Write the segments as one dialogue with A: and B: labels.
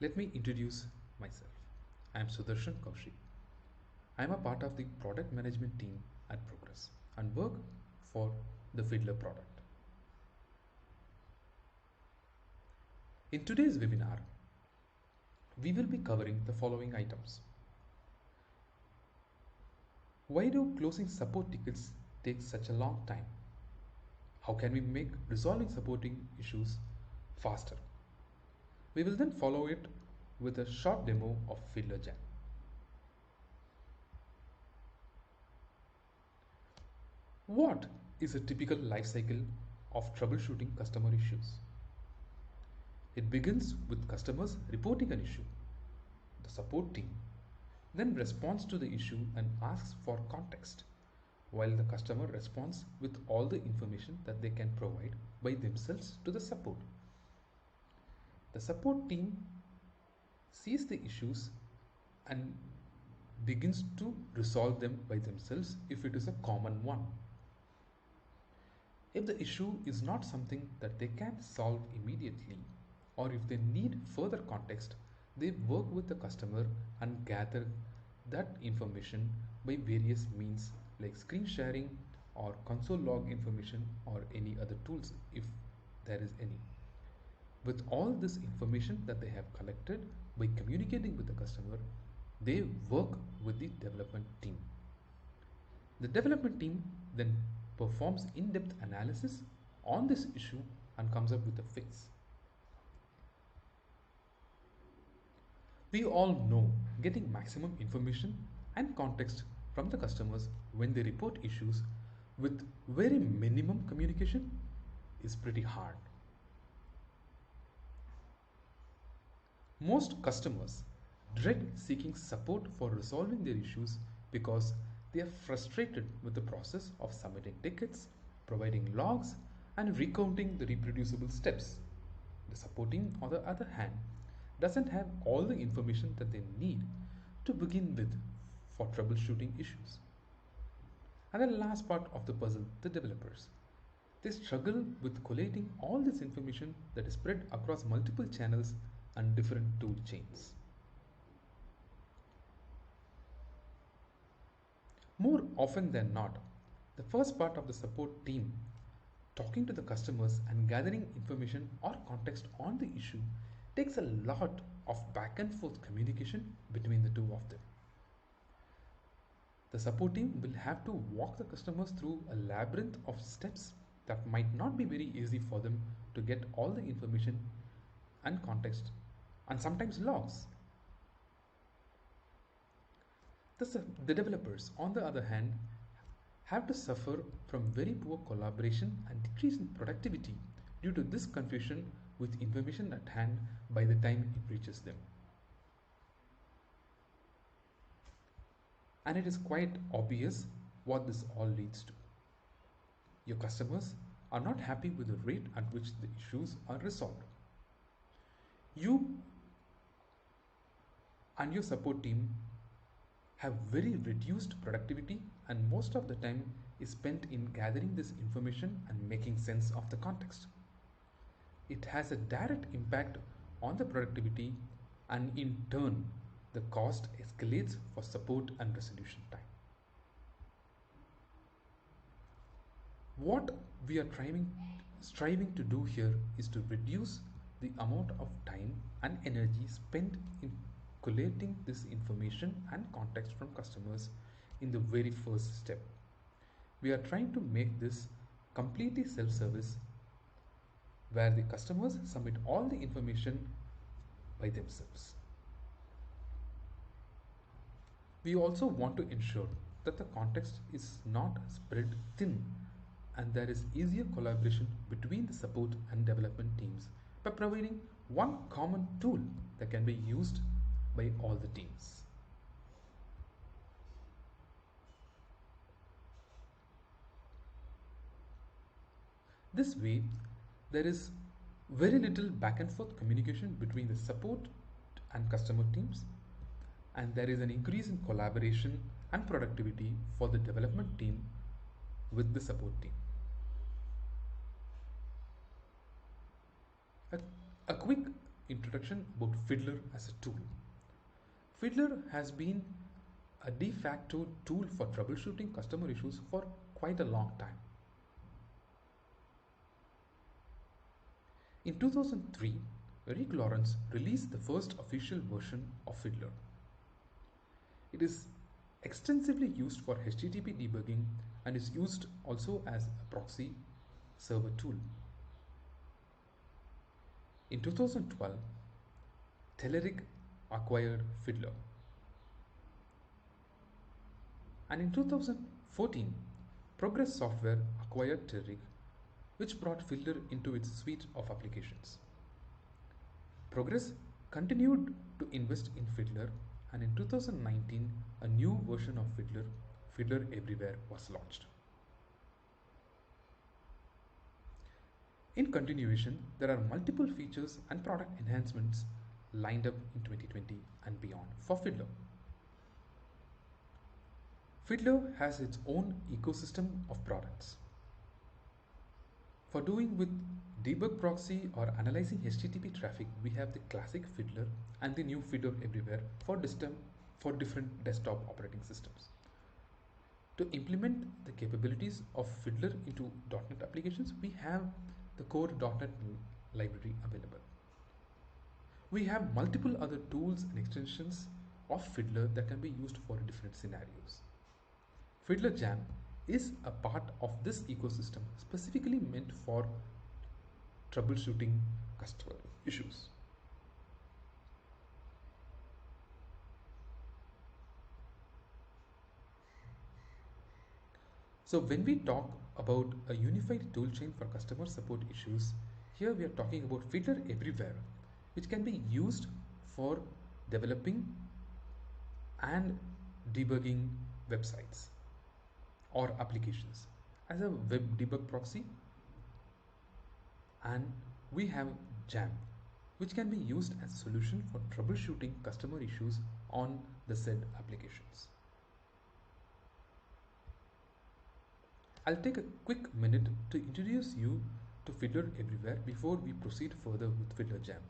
A: Let me introduce myself. I am Sudarshan Kaushik. I am a part of the product management team at Progress and work for the Fiddler product. In today's webinar, we will be covering the following items. Why do closing support tickets take such a long time? How can we make resolving supporting issues faster? We will then follow it with a short demo of Fiddler Jam. What is a typical life cycle of troubleshooting customer issues? It begins with customers reporting an issue. The support team then responds to the issue and asks for context, while the customer responds with all the information that they can provide by themselves to the support. The support team sees the issues and begins to resolve them by themselves if it is a common one. If the issue is not something that they can solve immediately, or if they need further context, they work with the customer and gather that information by various means like screen sharing or console log information or any other tools if there is any. With all this information that they have collected by communicating with the customer, they work with the development team. The development team then performs in-depth analysis on this issue and comes up with a fix. We all know getting maximum information and context from the customers when they report issues with very minimum communication is pretty hard. Most customers dread seeking support for resolving their issues because they are frustrated with the process of submitting tickets, providing logs, and recounting the reproducible steps. The support team, on the other hand, doesn't have all the information that they need to begin with for troubleshooting issues. And the last part of the puzzle, the developers. They struggle with collating all this information that is spread across multiple channels and different tool chains. More often than not, the first part of the support team, talking to the customers and gathering information or context on the issue, takes a lot of back and forth communication between the two of them. The support team will have to walk the customers through a labyrinth of steps that might not be very easy for them to get all the information and context and sometimes logs. The developers, on the other hand, have to suffer from very poor collaboration and decrease in productivity due to this confusion with information at hand by the time it reaches them. And it is quite obvious what this all leads to. Your customers are not happy with the rate at which the issues are resolved. You and your support team have very reduced productivity, and most of the time is spent in gathering this information and making sense of the context. It has a direct impact on the productivity, and in turn the cost escalates for support and resolution time. What we are striving to do here is to reduce the amount of time and energy spent in collating this information and context from customers in the very first step. We are trying to make this completely self-service, where the customers submit all the information by themselves. We also want to ensure that the context is not spread thin and there is easier collaboration between the support and development teams by providing one common tool that can be used by all the teams. This way, there is very little back and forth communication between the support and customer teams, and there is an increase in collaboration and productivity for the development team with the support team. A quick introduction about Fiddler as a tool. Fiddler has been a de facto tool for troubleshooting customer issues for quite a long time. In 2003, Rick Lawrence released the first official version of Fiddler. It is extensively used for HTTP debugging and is used also as a proxy server tool. In 2012, Telerik acquired Fiddler. And in 2014, Progress Software acquired Telerik, which brought Fiddler into its suite of applications. Progress continued to invest in Fiddler, and in 2019, a new version of Fiddler, Fiddler Everywhere, was launched. In continuation, there are multiple features and product enhancements lined up in 2020 and beyond for Fiddler. Fiddler has its own ecosystem of products. For doing with debug proxy or analyzing HTTP traffic, we have the classic Fiddler and the new Fiddler Everywhere for different desktop operating systems. To implement the capabilities of Fiddler into .NET applications, we have the core .NET library available. We have multiple other tools and extensions of Fiddler that can be used for different scenarios. Fiddler Jam is a part of this ecosystem specifically meant for troubleshooting customer issues. So when we talk about a unified toolchain for customer support issues, here we are talking about Fiddler Everywhere, which can be used for developing and debugging websites or applications as a web debug proxy. And we have Jam, which can be used as a solution for troubleshooting customer issues on the said applications. I'll take a quick minute to introduce you to Fiddler Everywhere before we proceed further with Fiddler Jam.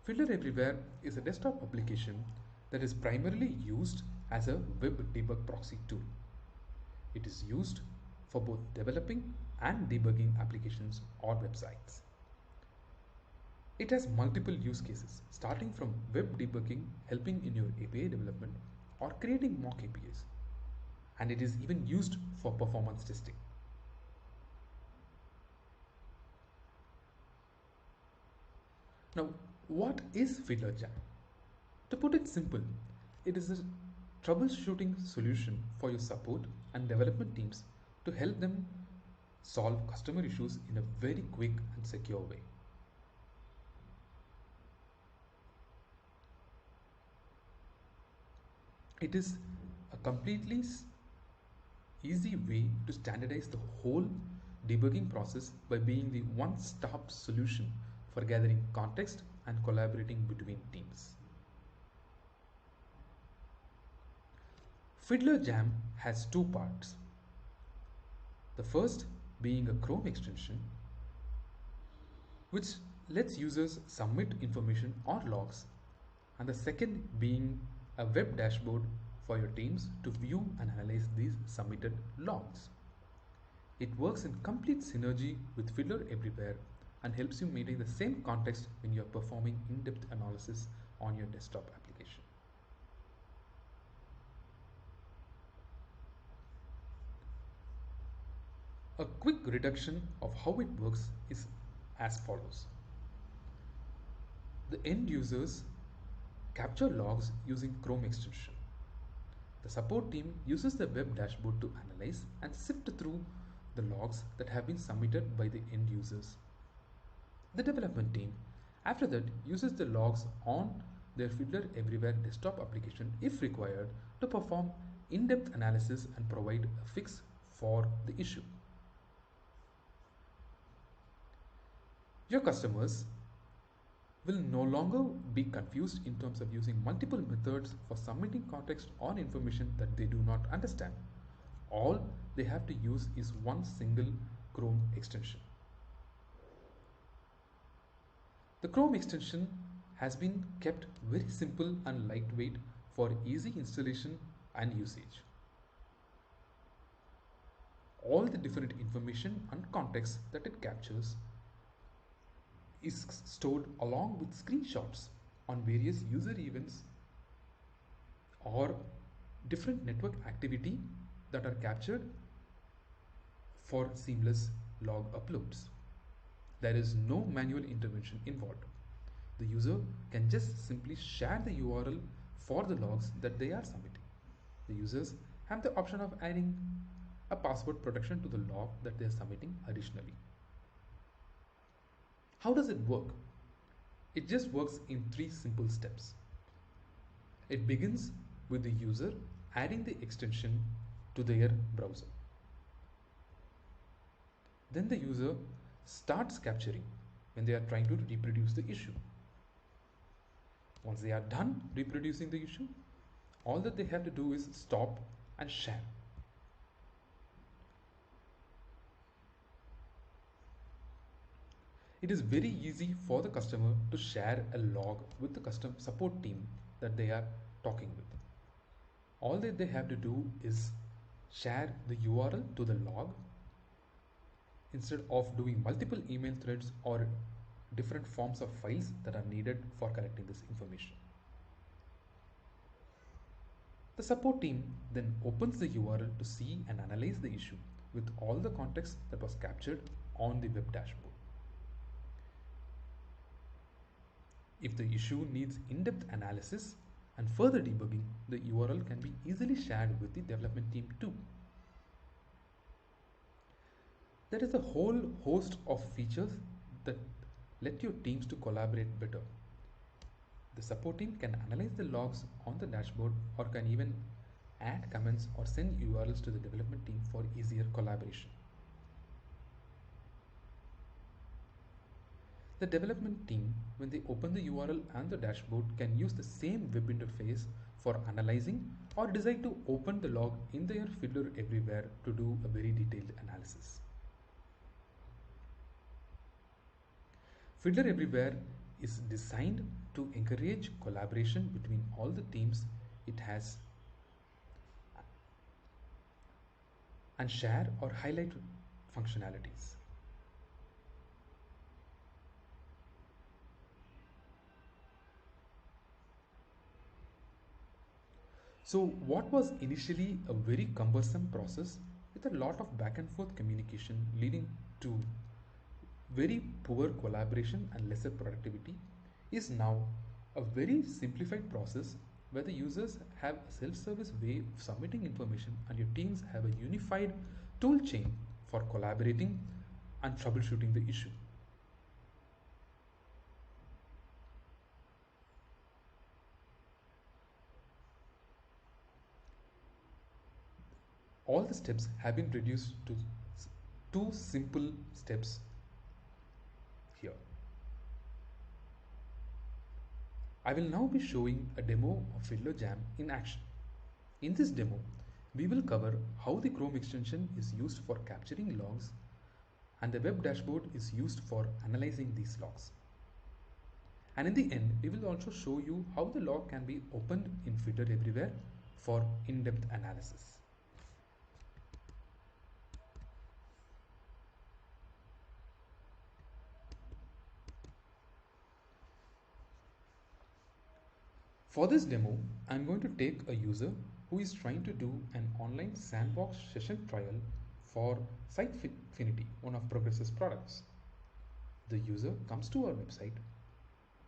A: Fiddler Everywhere is a desktop application that is primarily used as a web debug proxy tool. It is used for both developing and debugging applications or websites. It has multiple use cases, starting from web debugging, helping in your API development, or creating mock APIs. And it is even used for performance testing. Now, what is Fiddler Jam? To put it simple, it is a troubleshooting solution for your support and development teams to help them solve customer issues in a very quick and secure way. It is a completely easy way to standardize the whole debugging process by being the one-stop solution for gathering context and collaborating between teams. Fiddler Jam has two parts. The first being a Chrome extension, which lets users submit information or logs, and the second being a web dashboard for your teams to view and analyze these submitted logs. It works in complete synergy with Fiddler Everywhere and helps you maintain the same context when you are performing in-depth analysis on your desktop application. A quick reduction of how it works is as follows. The end users capture logs using Chrome extension. The support team uses the web dashboard to analyze and sift through the logs that have been submitted by the end users. The development team, after that, uses the logs on their Fiddler Everywhere desktop application if required to perform in-depth analysis and provide a fix for the issue. Your customers will no longer be confused in terms of using multiple methods for submitting context or information that they do not understand. All they have to use is one single Chrome extension. The Chrome extension has been kept very simple and lightweight for easy installation and usage. All the different information and context that it captures is stored along with screenshots on various user events or different network activity that are captured for seamless log uploads. There is no manual intervention involved. The user can just simply share the URL for the logs that they are submitting. The users have the option of adding a password protection to the log that they are submitting additionally. How does it work? It just works in three simple steps. It begins with the user adding the extension to their browser. Then the user starts capturing when they are trying to reproduce the issue. Once they are done reproducing the issue, all that they have to do is stop and share. It is very easy for the customer to share a log with the customer support team that they are talking with. All that they have to do is share the URL to the log instead of doing multiple email threads or different forms of files that are needed for collecting this information. The support team then opens the URL to see and analyze the issue with all the context that was captured on the web dashboard. If the issue needs in-depth analysis and further debugging, the URL can be easily shared with the development team too. There is a whole host of features that let your teams to collaborate better. The support team can analyze the logs on the dashboard or can even add comments or send URLs to the development team for easier collaboration. The development team, when they open the URL and the dashboard, can use the same web interface for analyzing or decide to open the log in their Fiddler Everywhere to do a very detailed analysis. Fiddler Everywhere is designed to encourage collaboration between all the teams it has and share or highlight functionalities. So what was initially a very cumbersome process with a lot of back and forth communication leading to very poor collaboration and lesser productivity is now a very simplified process where the users have a self-service way of submitting information and your teams have a unified tool chain for collaborating and troubleshooting the issue. All the steps have been reduced to two simple steps here. I will now be showing a demo of Fiddler Jam in action. In this demo, we will cover how the Chrome extension is used for capturing logs and the web dashboard is used for analyzing these logs. And in the end, we will also show you how the log can be opened in Fiddler Everywhere for in-depth analysis. For this demo, I'm going to take a user who is trying to do an online sandbox session trial for Sitefinity, one of Progress's products. The user comes to our website,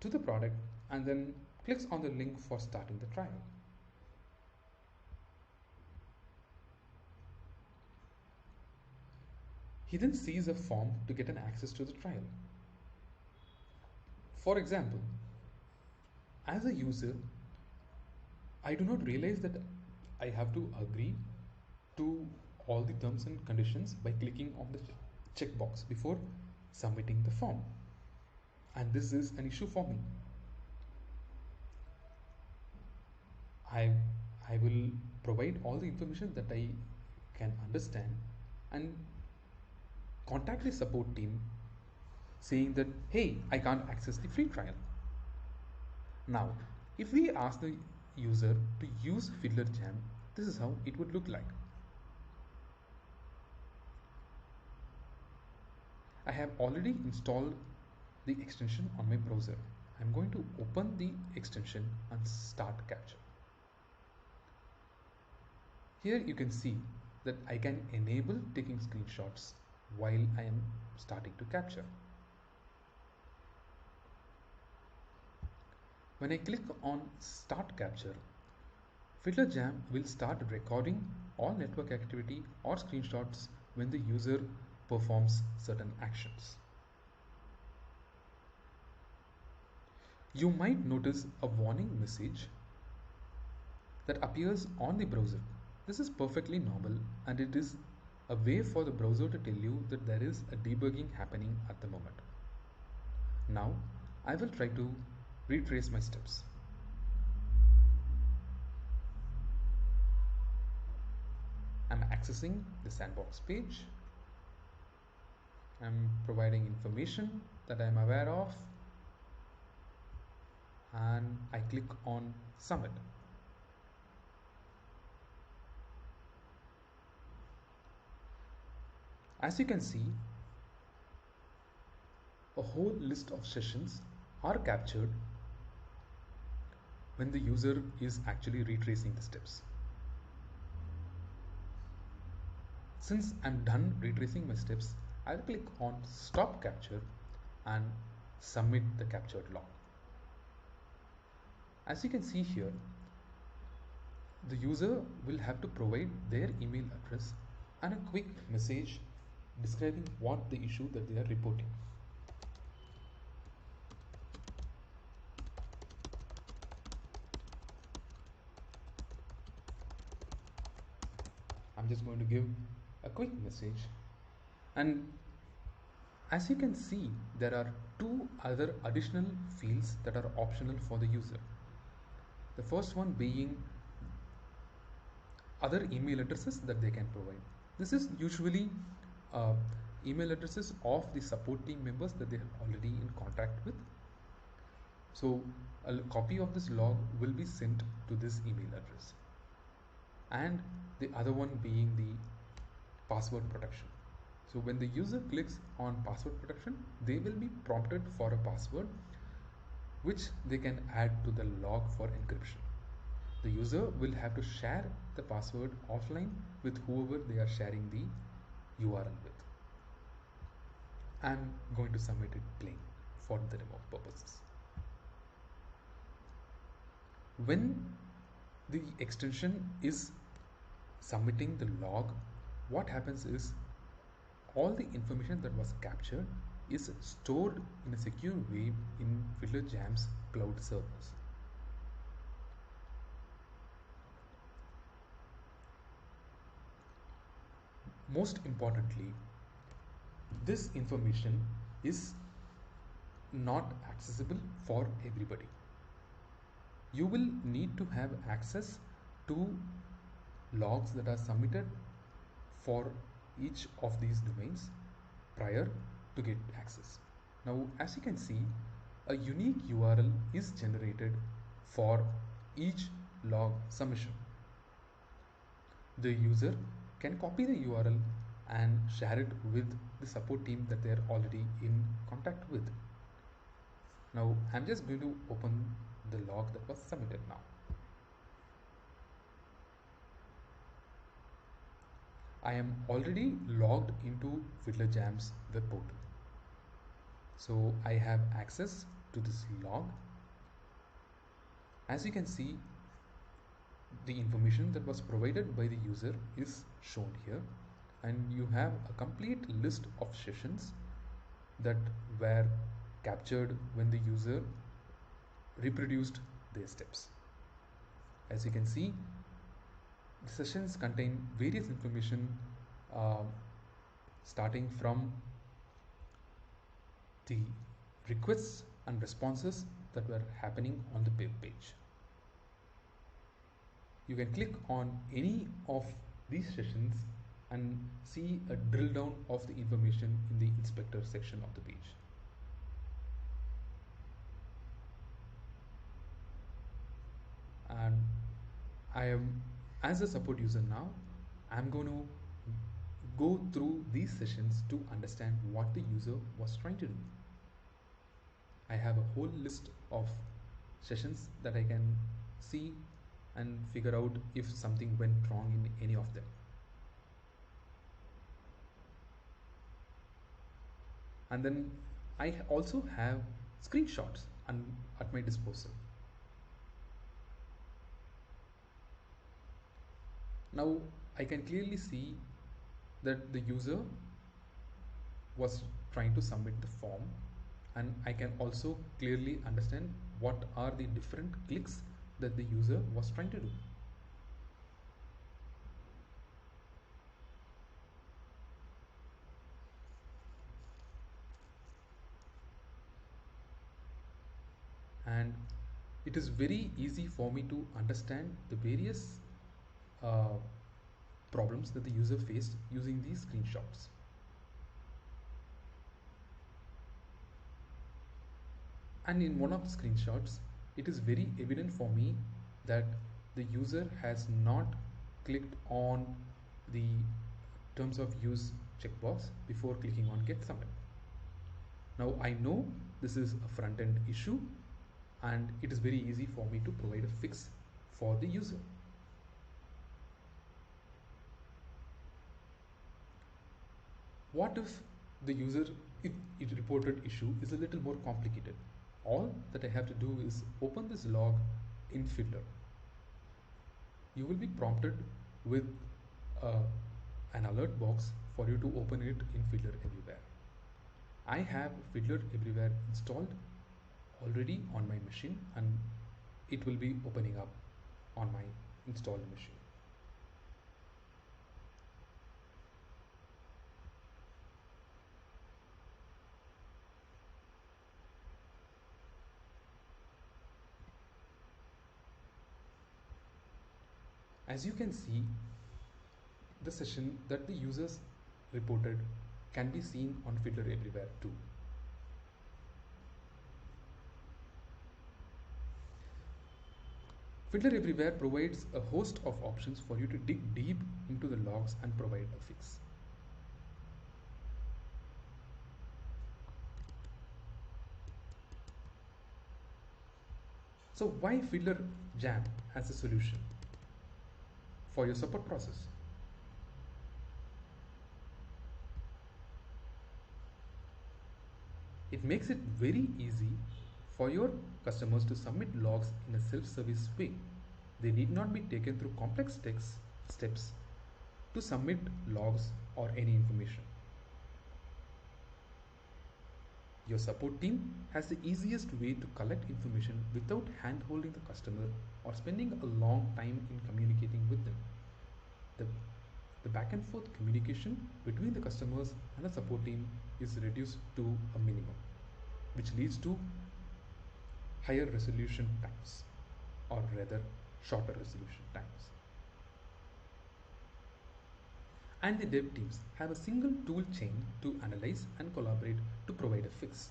A: to the product, and then clicks on the link for starting the trial. He then sees a form to get an access to the trial. For example, as a user, I do not realize that I have to agree to all the terms and conditions by clicking on the checkbox before submitting the form. And this is an issue for me. I will provide all the information that I can understand and contact the support team saying that, hey, I can't access the free trial. Now, if we ask the user to use Fiddler Jam, this is how it would look like. I have already installed the extension on my browser. I'm going to open the extension and start capture. Here you can see that I can enable taking screenshots while I am starting to capture. When I click on Start Capture, Fiddler Jam will start recording all network activity or screenshots when the user performs certain actions. You might notice a warning message that appears on the browser. This is perfectly normal, and it is a way for the browser to tell you that there is a debugging happening at the moment. Now, I will try to retrace my steps. I'm accessing the sandbox page. I'm providing information that I'm aware of, and I click on Submit. As you can see, a whole list of sessions are captured when the user is actually retracing the steps. Since I'm done retracing my steps, I'll click on Stop Capture and submit the captured log. As you can see here, the user will have to provide their email address and a quick message describing what the issue that they are reporting. I'm just going to give a quick message, and as you can see, there are two other additional fields that are optional for the user. The first one being other email addresses that they can provide. This is usually uh, email addresses of the support team members that they are already in contact with. So a copy of this log will be sent to this email address. And the other one being the password protection. So when the user clicks on password protection, they will be prompted for a password which they can add to the log for encryption. The user will have to share the password offline with whoever they are sharing the URL with. I'm going to submit it plain for the demo purposes. When the extension is submitting the log, what happens is all the information that was captured is stored in a secure way in Fiddler Jam's cloud servers. Most importantly, this information is not accessible for everybody. You will need to have access to logs that are submitted for each of these domains prior to get access. Now, as you can see, a unique URL is generated for each log submission. The user can copy the URL and share it with the support team that they are already in contact with. Now, I'm just going to open the log that was submitted now. I am already logged into Fiddler Jam's web portal. So I have access to this log. As you can see, the information that was provided by the user is shown here, and you have a complete list of sessions that were captured when the user reproduced their steps. As you can see, the sessions contain various information uh, starting from the requests and responses that were happening on the web page. You can click on any of these sessions and see a drill down of the information in the inspector section of the page. I am, as a support user now, I'm going to go through these sessions to understand what the user was trying to do. I have a whole list of sessions that I can see and figure out if something went wrong in any of them. And then I also have screenshots at my disposal. Now I can clearly see that the user was trying to submit the form, and I can also clearly understand what are the different clicks that the user was trying to do. And it is very easy for me to understand the various uh, problems that the user faced using these screenshots. And in one of the screenshots, it is very evident for me that the user has not clicked on the terms of use checkbox before clicking on get submit. Now I know this is a front end issue, and it is very easy for me to provide a fix for the user. What if the user, if it reported issue is a little more complicated? All that I have to do is open this log in Fiddler. You will be prompted with uh, an alert box for you to open it in Fiddler Everywhere. I have Fiddler Everywhere installed already on my machine, and it will be opening up on my installed machine. As you can see, the session that the users reported can be seen on Fiddler Everywhere too. Fiddler Everywhere provides a host of options for you to dig deep into the logs and provide a fix. So why Fiddler Jam as a solution for your support process? It makes it very easy for your customers to submit logs in a self-service way. They need not be taken through complex steps to submit logs or any information. Your support team has the easiest way to collect information without hand-holding the customer or spending a long time in communicating with them. The, the back and forth communication between the customers and the support team is reduced to a minimum, which leads to higher resolution times, or rather shorter resolution times. And the dev teams have a single tool chain to analyze and collaborate to provide a fix.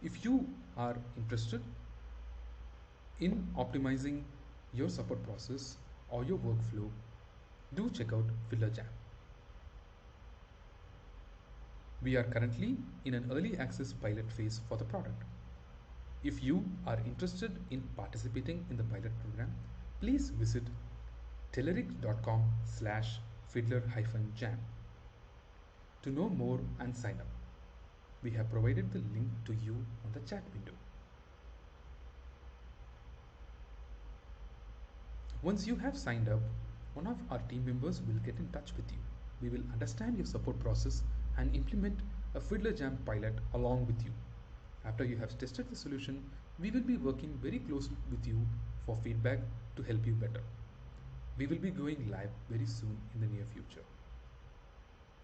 A: If you are interested in optimizing your support process or your workflow, do check out Fiddler Jam. We are currently in an early access pilot phase for the product. If you are interested in participating in the pilot program, please visit telerik.com/fiddler-jam to know more and sign up. We have provided the link to you on the chat window. Once you have signed up, one of our team members will get in touch with you. We will understand your support process and implement a Fiddler Jam pilot along with you. After you have tested the solution, we will be working very closely with you for feedback to help you better. We will be going live very soon in the near future.